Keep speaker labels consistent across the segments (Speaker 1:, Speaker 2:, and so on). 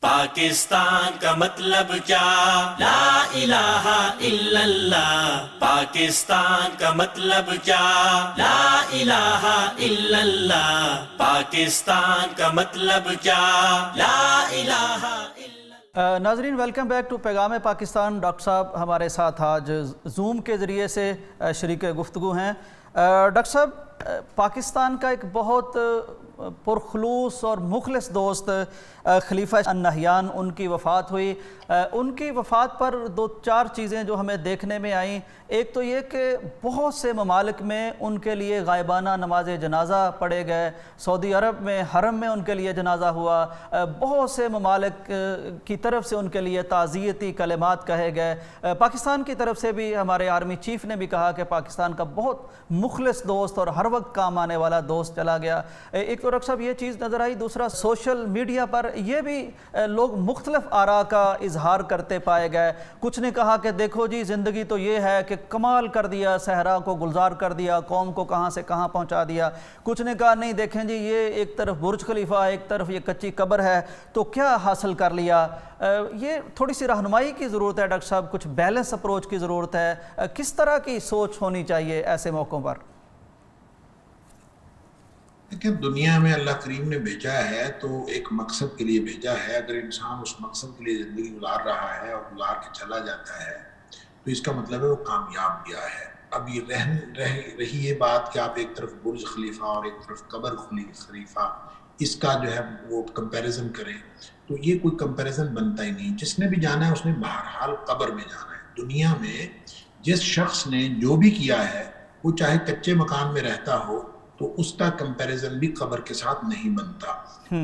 Speaker 1: پاکستان کا مطلب کیا؟ لا الہ الا اللہ. پاکستان کا مطلب کیا؟ لا الہ الا اللہ. پاکستان کا مطلب کیا؟ لا الہ الا.
Speaker 2: ناظرین ویلکم بیک ٹو پیغام پاکستان. ڈاکٹر صاحب ہمارے ساتھ آج زوم کے ذریعے سے شریک گفتگو ہیں. ڈاکٹر صاحب، پاکستان کا ایک بہت پرخلوص اور مخلص دوست خلیفہ النہیان، ان کی وفات ہوئی. ان کی وفات پر دو چار چیزیں جو ہمیں دیکھنے میں آئیں. ایک تو یہ کہ بہت سے ممالک میں ان کے لیے غائبانہ نماز جنازہ پڑھے گئے. سعودی عرب میں حرم میں ان کے لیے جنازہ ہوا. بہت سے ممالک کی طرف سے ان کے لیے تعزیتی کلمات کہے گئے. پاکستان کی طرف سے بھی ہمارے آرمی چیف نے بھی کہا کہ پاکستان کا بہت مخلص دوست اور ہر وقت کام آنے والا دوست چلا گیا. ایک تو ڈاکٹر صاحب یہ چیز نظر آئی. دوسرا، سوشل میڈیا پر یہ بھی لوگ مختلف آراء کا اظہار کرتے پائے گئے. کچھ نے کہا کہ دیکھو جی، زندگی تو یہ ہے کہ کمال کر دیا، صحرا کو گلزار کر دیا، قوم کو کہاں سے کہاں پہنچا دیا. کچھ نے کہا نہیں، دیکھیں جی، یہ ایک طرف برج خلیفہ، ایک طرف یہ کچی قبر ہے، تو کیا حاصل کر لیا. یہ تھوڑی سی رہنمائی کی ضرورت ہے ڈاکٹر صاحب، کچھ بیلنس اپروچ کی ضرورت ہے. کس طرح کی سوچ ہونی چاہیے ایسے موقعوں پر؟
Speaker 3: لیکن دنیا میں اللہ کریم نے بھیجا ہے تو ایک مقصد کے لیے بھیجا ہے. اگر انسان اس مقصد کے لیے زندگی گزار رہا ہے اور گزار کے چلا جاتا ہے تو اس کا مطلب ہے وہ کامیاب گیا ہے. اب یہ رہی یہ بات کہ آپ ایک طرف برج خلیفہ اور ایک طرف قبر خلیفہ، اس کا جو ہے وہ کمپیریزن کریں تو یہ کوئی کمپیریزن بنتا ہی نہیں. جس نے بھی جانا ہے اس نے بہرحال قبر میں جانا ہے. دنیا میں جس شخص نے جو بھی کیا ہے، وہ چاہے کچے مکان میں رہتا ہو، تو اس کا کمپیریزن بھی قبر کے ساتھ نہیں بنتا.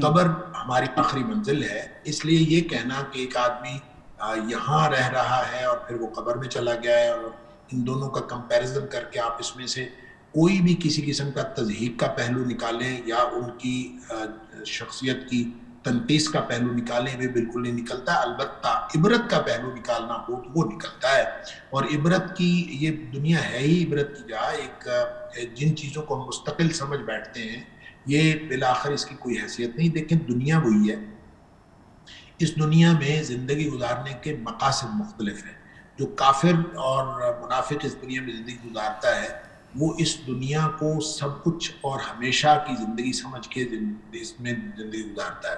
Speaker 3: قبر ہماری آخری منزل ہے. اس لیے یہ کہنا کہ ایک آدمی یہاں رہ رہا ہے اور پھر وہ قبر میں چلا گیا ہے، اور ان دونوں کا کمپیریزن کر کے آپ اس میں سے کوئی بھی کسی قسم کا تضحیق کا پہلو نکالیں یا ان کی شخصیت کی تنقیص کا پہلو نکالیں، وہ بالکل نہیں نکلتا. البتہ عبرت کا پہلو نکالنا ہو تو وہ نکلتا ہے. اور عبرت کی یہ دنیا ہے ہی عبرت کی جا. ایک جن چیزوں کو ہم مستقل سمجھ بیٹھتے ہیں، یہ بالآخر اس کی کوئی حیثیت نہیں. لیکن دنیا وہی ہے. اس دنیا میں زندگی گزارنے کے مقاصد مختلف ہیں. جو کافر اور منافق اس دنیا میں زندگی گزارتا ہے، وہ اس دنیا کو سب کچھ اور ہمیشہ کی زندگی سمجھ کے اس میں زندگی گزارتا ہے.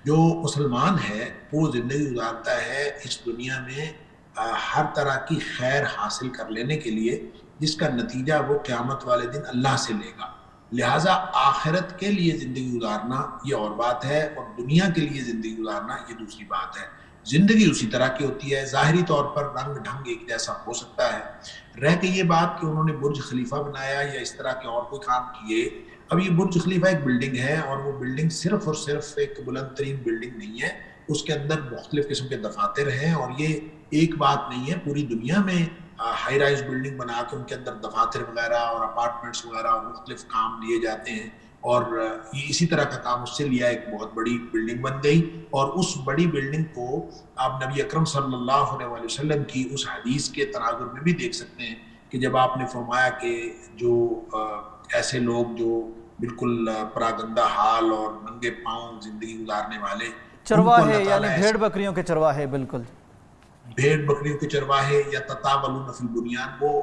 Speaker 3: جو مسلمان ہے وہ زندگی گزارتا ہے اس دنیا میں ہر طرح کی خیر حاصل کر لینے کے لیے، جس کا نتیجہ وہ قیامت والے دن اللہ سے لے گا. لہٰذا آخرت کے لیے زندگی گزارنا یہ اور بات ہے، اور دنیا کے لیے زندگی گزارنا یہ دوسری بات ہے. زندگی اسی طرح کی ہوتی ہے. ظاہری طور پر رنگ ڈھنگ ایک جیسا ہو سکتا ہے. رہ کے یہ بات کہ انہوں نے برج خلیفہ بنایا یا اس طرح کے اور کوئی کام کیے. اب یہ برج خلیفہ ایک بلڈنگ ہے، اور وہ بلڈنگ صرف اور صرف ایک بلند ترین بلڈنگ نہیں ہے. اس کے اندر مختلف قسم کے دفاتر ہیں، اور یہ ایک بات نہیں ہے. پوری دنیا میں ہائی رائز بلڈنگ بنا کے ان کے اندر دفاتر وغیرہ اور اپارٹمنٹس وغیرہ اور مختلف کام لیے جاتے ہیں. اور یہ اسی طرح کا کام اس سے لیا، ایک بہت بڑی بلڈنگ بن گئی. اور اس بڑی بلڈنگ کو آپ نبی اکرم صلی اللہ علیہ وسلم کی اس حدیث کے تناظر میں بھی دیکھ سکتے ہیں کہ جب آپ نے فرمایا کہ جو ایسے لوگ جو بالکل پراگندہ حال اور ننگے پاؤں زندگی گزارنے والے،
Speaker 2: چرواہے، یعنی بھیڑ بکریوں کے چرواہے، بالکل
Speaker 3: بھیڑ بکریوں کے چرواہے یا تطاولون فی البنیان، وہ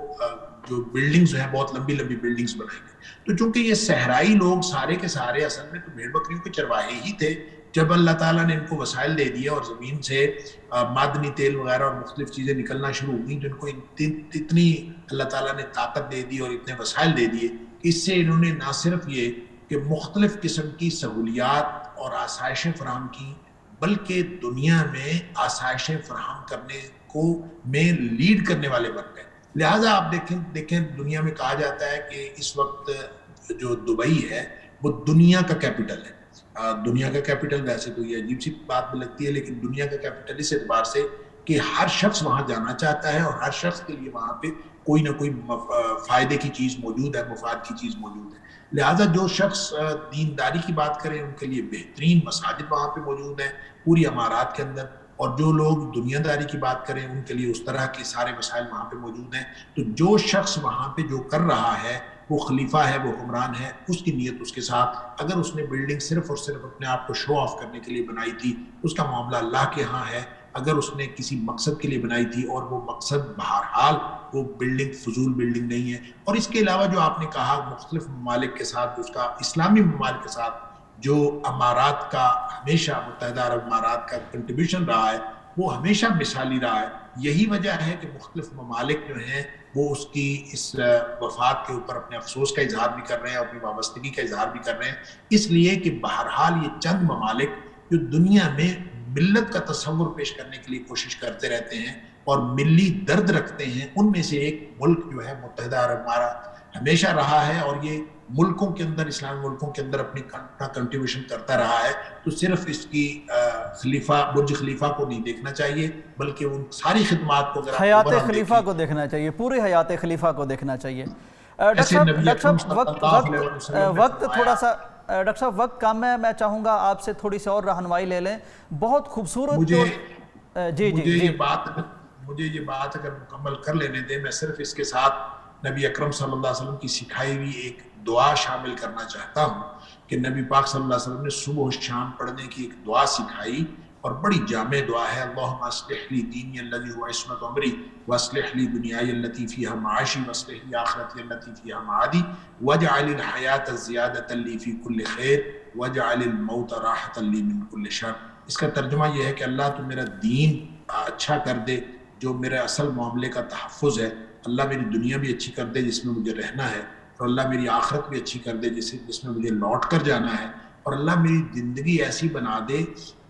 Speaker 3: جو بلڈنگز ہیں بہت لمبی لمبی بلڈنگز بنائی گئی. تو چونکہ یہ صحرائی لوگ سارے کے سارے اصل میں تو بھیڑ بکریوں کے چرواہے ہی تھے. جب اللہ تعالیٰ نے ان کو وسائل دے دیے اور زمین سے معدنی تیل وغیرہ اور مختلف چیزیں نکلنا شروع ہو گئیں، جن کو اتنی اللہ تعالیٰ نے طاقت دے دی اور اتنے وسائل دے دیے کہ اس سے انہوں نے نہ صرف یہ کہ مختلف قسم کی سہولیات اور آسائشیں فراہم کی، بلکہ دنیا میں آسائشیں فراہم کرنے کو میں لیڈ کرنے والے بن گئے. لہٰذا آپ دیکھیں دنیا میں کہا جاتا ہے کہ اس وقت جو دبئی ہے وہ دنیا کا کیپٹل ہے. دنیا کا کیپٹل، ویسے تو یہ عجیب سی بات بھی لگتی ہے، لیکن دنیا کا کیپٹل اس اعتبار سے کہ ہر شخص وہاں جانا چاہتا ہے، اور ہر شخص کے لیے وہاں پہ کوئی نہ کوئی فائدے کی چیز موجود ہے، مفاد کی چیز موجود ہے. لہٰذا جو شخص دینداری کی بات کریں، ان کے لیے بہترین مساجد وہاں پہ موجود ہیں پوری امارات کے اندر. اور جو لوگ دنیا داری کی بات کریں، ان کے لیے اس طرح کے سارے وسائل وہاں پہ موجود ہیں. تو جو شخص وہاں پہ جو کر رہا ہے وہ خلیفہ ہے، وہ حکمران ہے، اس کی نیت اس کے ساتھ. اگر اس نے بلڈنگ صرف اور صرف اپنے آپ کو شو آف کرنے کے لیے بنائی تھی، اس کا معاملہ اللہ کے ہاں ہے. اگر اس نے کسی مقصد کے لیے بنائی تھی اور وہ مقصد بہرحال وہ بلڈنگ فضول بلڈنگ نہیں ہے. اور اس کے علاوہ جو آپ نے کہا مختلف ممالک کے ساتھ، اس کا اسلامی ممالک کے ساتھ جو امارات کا ہمیشہ متحدہ عرب امارات کا کنٹریبیوشن رہا ہے وہ ہمیشہ مثالی رہا ہے. یہی وجہ ہے کہ مختلف ممالک جو ہیں وہ اس کی اس وفات کے اوپر اپنے افسوس کا اظہار بھی کر رہے ہیں، اپنی وابستگی کا اظہار بھی کر رہے ہیں، اس لیے کہ بہرحال یہ چند ممالک جو دنیا میں ملت کا تصور پیش کرنے کے لیے کوشش کرتے رہتے ہیں اور ملی درد رکھتے ہیں، ان میں سے ایک ملک جو ہے متحدہ عرب امارات ہمیشہ رہا ہے. اور یہ ملکوں کے اندر، اسلامی ملکوں کے اندر اپنی کنٹریبیوشن کرتا رہا ہے. تو صرف اس کی خلیفہ برج خلیفہ کو نہیں دیکھنا چاہیے، بلکہ ان ساری خدمات کو
Speaker 2: حیات خلیفہ کو دیکھنا چاہیے، پوری حیات خلیفہ کو دیکھنا چاہیے. ڈاکٹر صاحب وقت تھوڑا سا ڈاکٹر صاحب وقت کم ہے، میں چاہوں گا آپ سے تھوڑی سی اور رہنمائی لے لیں. بہت خوبصورت
Speaker 3: مجھے یہ بات اگر مکمل کر لینے دیں، میں صرف اس کے ساتھ نبی اکرم صلی اللہ علیہ وسلم کی سکھائی ہوئی ایک دعا شامل کرنا چاہتا ہوں کہ نبی پاک صلی اللہ علیہ وسلم نے صبح و شام پڑھنے کی ایک دعا سکھائی اور بڑی جامع دعا ہے. اللہم اصلح لی دینی الذی هو عصمت عمری واصلح لی دنیای التی فیہا معاشی واصلح لی آخرتی التی فیہا معادی واجعل الحیات زیادۃ لی فی کل خیر واجعل الموت راحۃ لی من کل شر. اس کا ترجمہ یہ ہے کہ اللہ تو میرا دین اچھا کر دے جو میرے اصل معاملے کا تحفظ ہے، اللہ میری دنیا بھی اچھی کر دے جس میں مجھے رہنا ہے، اور اللہ میری آخرت بھی اچھی کر دے جس میں مجھے لوٹ کر جانا ہے، اور اللہ میری زندگی ایسی بنا دے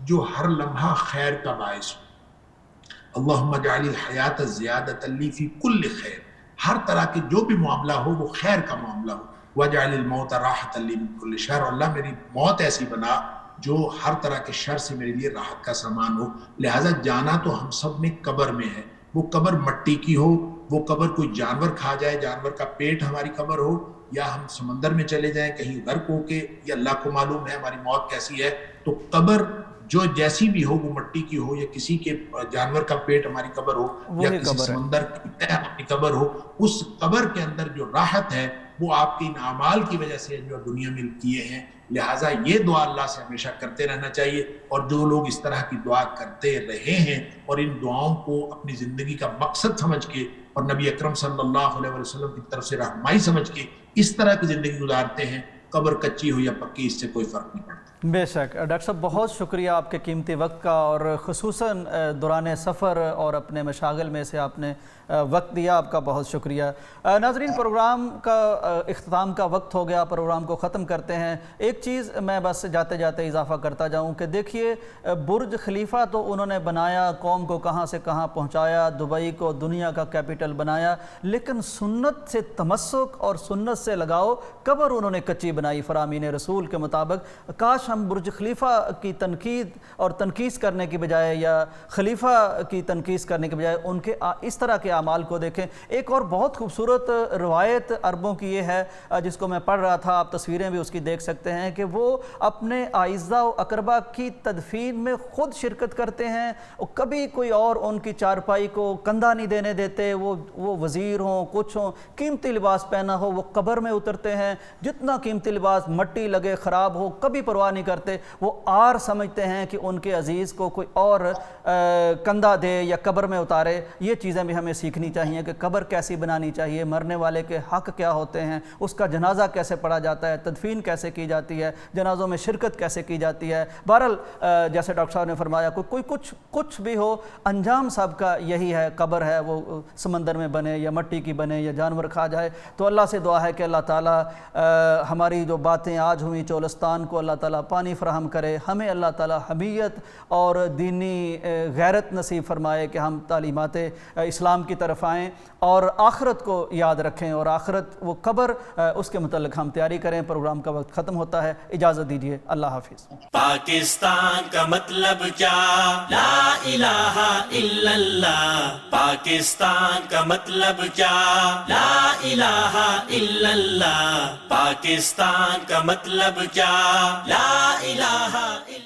Speaker 3: جو ہر لمحہ خیر کا باعث ہو. اللہم اجعل الحیات زیادۃ لی فی کل خیر، ہر طرح کے جو بھی معاملہ ہو وہ خیر کا معاملہ ہو. واجعل الموت راحۃ لی من کل شر، اللہ میری موت ایسی بنا جو ہر طرح کے شر سے میرے لیے راحت کا سامان ہو. لہٰذا جانا تو ہم سب نے قبر میں ہے، وہ قبر مٹی کی ہو، وہ قبر کوئی جانور کھا جائے، جانور کا پیٹ ہماری قبر ہو، یا ہم سمندر میں چلے جائیں کہیں غرق ہو کے، یا اللہ کو معلوم ہے ہماری موت کیسی ہے. تو قبر جو جیسی بھی ہو، وہ مٹی کی ہو یا کسی کے جانور کا پیٹ ہماری قبر ہو یا کسی سمندر کی تہ ہماری قبر ہو، اس قبر کے اندر جو راحت ہے وہ آپ کے ان اعمال کی وجہ سے جو دنیا میں کیے ہیں. لہٰذا یہ دعا اللہ سے ہمیشہ کرتے رہنا چاہیے. اور جو لوگ اس طرح کی دعا کرتے رہے ہیں اور ان دعاؤں کو اپنی زندگی کا مقصد سمجھ کے اور نبی اکرم صلی اللہ علیہ وسلم کی طرف سے رہنمائی سمجھ کے اس طرح کی زندگی گزارتے ہیں، قبر کچی ہو یا پکی اس سے کوئی فرق نہیں پڑتا.
Speaker 2: بے شک ڈاکٹر صاحب بہت شکریہ آپ کے قیمتی وقت کا، اور خصوصاً دوران سفر اور اپنے مشاغل میں سے آپ نے وقت دیا، آپ کا بہت شکریہ. ناظرین پروگرام کا اختتام کا وقت ہو گیا، پروگرام کو ختم کرتے ہیں. ایک چیز میں بس جاتے جاتے اضافہ کرتا جاؤں کہ دیکھیے برج خلیفہ تو انہوں نے بنایا، قوم کو کہاں سے کہاں پہنچایا، دبئی کو دنیا کا کیپٹل بنایا، لیکن سنت سے تمسک اور سنت سے لگاؤ قبر انہوں نے کچی بنائی فرامین رسول کے مطابق. کاش ہم برج خلیفہ کی تنقید اور تنقیص کرنے کی بجائے یا خلیفہ کی تنقیص کرنے کی بجائے ان کے اس طرح کے اعمال کو دیکھیں. ایک اور بہت خوبصورت روایت عربوں کی یہ ہے جس کو میں پڑھ رہا تھا، آپ تصویریں بھی اس کی دیکھ سکتے ہیں، کہ وہ اپنے اعزاء و اقربا کی تدفین میں خود شرکت کرتے ہیں، کبھی کوئی اور ان کی چارپائی کو کندھا نہیں دینے دیتے. وہ وزیر ہوں، کچھ ہوں، قیمتی لباس پہنا ہو وہ قبر میں اترتے ہیں، جتنا قیمتی لباس مٹی لگے خراب ہو کبھی پرواہ نہیں کرتے. وہ آر سمجھتے ہیں کہ ان کے عزیز کو کوئی اور کندھا دے یا قبر میں اتارے. یہ چیزیں بھی ہمیں سیکھنی چاہیے کہ قبر کیسی بنانی چاہیے، مرنے والے کے حق کیا ہوتے ہیں، اس کا جنازہ کیسے پڑھا جاتا ہے، تدفین کیسے کی جاتی ہے، جنازوں میں شرکت کیسے کی جاتی ہے. بہرحال جیسے ڈاکٹر صاحب نے فرمایا کوئی کچھ بھی ہو، انجام سب کا یہی ہے، قبر ہے وہ سمندر میں بنے یا مٹی کی بنے یا جانور کھا جائے. تو اللہ سے دعا ہے کہ اللہ تعالیٰ ہماری جو باتیں آج ہوئیں چولستان کو اللہ تعالیٰ پانی فراہم کرے، ہمیں اللہ تعالیٰ حمیت اور دینی غیرت نصیب فرمائے کہ ہم تعلیمات اسلام کی طرف آئیں اور آخرت کو یاد رکھیں، اور آخرت وہ قبر اس کے متعلق ہم تیاری کریں. پروگرام کا وقت ختم ہوتا ہے، اجازت دیجیے، اللہ حافظ.
Speaker 1: پاکستان کا مطلب کیا؟ لا الہ الا اللہ. پاکستان کا مطلب کیا؟ لا الہ الا اللہ. پاکستان کا مطلب کیا؟ لا الہ الا